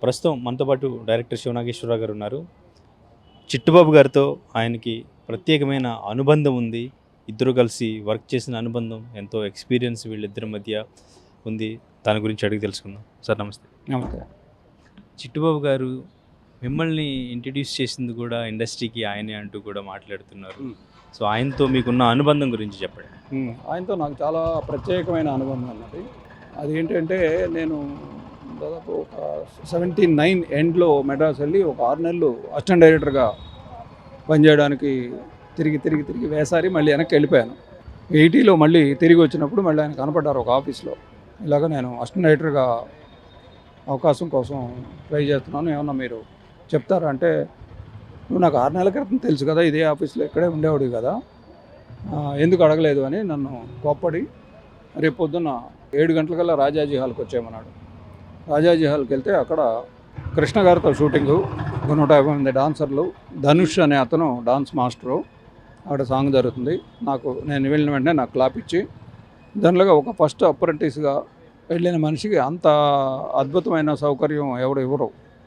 ప్రస్తుతం మనతో పాటు డైరెక్టర్ శివనాగేశ్వరరావు గారు ఉన్నారు. చిట్టుబాబు గారితో ఆయనకి ప్రత్యేకమైన అనుబంధం ఉంది. ఇద్దరు కలిసి వర్క్ చేసిన అనుబంధం, ఎంతో ఎక్స్పీరియన్స్ వీళ్ళిద్దరి మధ్య ఉంది. దాని గురించి అడిగి తెలుసుకుందాం. సార్ నమస్తే. నమస్తే. చిట్టుబాబు గారు మిమ్మల్ని ఇంట్రడ్యూస్ చేసింది కూడా ఇండస్ట్రీకి ఆయనే అంటూ కూడా మాట్లాడుతున్నారు. సో ఆయనతో మీకున్న అనుబంధం గురించి చెప్పండి. ఆయనతో నాకు చాలా ప్రత్యేకమైన అనుబంధం అన్నది. అదేంటంటే నేను దాదాపు ఒక 79 ఎండ్లో మెడ్రాస్ వెళ్ళి ఒక 6 నెలలు అసిస్టెంట్ డైరెక్టర్గా పనిచేయడానికి తిరిగి వేసారి మళ్ళీ వెనక్కి వెళ్ళిపోయాను. 80లో మళ్ళీ తిరిగి వచ్చినప్పుడు మళ్ళీ ఆయన కనపడ్డారు ఒక ఆఫీస్లో. ఇలాగ నేను అసిస్టెంట్ డైరెక్టర్గా అవకాశం కోసం ట్రై చేస్తున్నాను, ఏమన్నా మీరు చెప్తారా అంటే, నువ్వు నాకు 6 నెలల క్రితం తెలుసు కదా, ఇదే ఆఫీస్లో ఇక్కడే ఉండేవాడు కదా, ఎందుకు అడగలేదు అని నన్ను కోప్పడి రేపు పొద్దున్న 7 గంటలకల్లా రాజాజీ హాల్కి వచ్చేయమన్నాడు. రాజాజీ హాల్కి వెళ్తే అక్కడ కృష్ణ గారితో షూటింగు, 150 మంది డాన్సర్లు, ధనుష్ అనే అతను డాన్స్ మాస్టరు, అక్కడ సాంగ్ జరుగుతుంది. నేను వెళ్ళిన వెంటనే నాకు క్లాప్ ఇచ్చి, జనరల్గా ఒక ఫస్ట్ అప్రెంటిస్గా వెళ్ళిన మనిషికి అంత అద్భుతమైన సౌకర్యం ఎవరు ఇవ్వరు.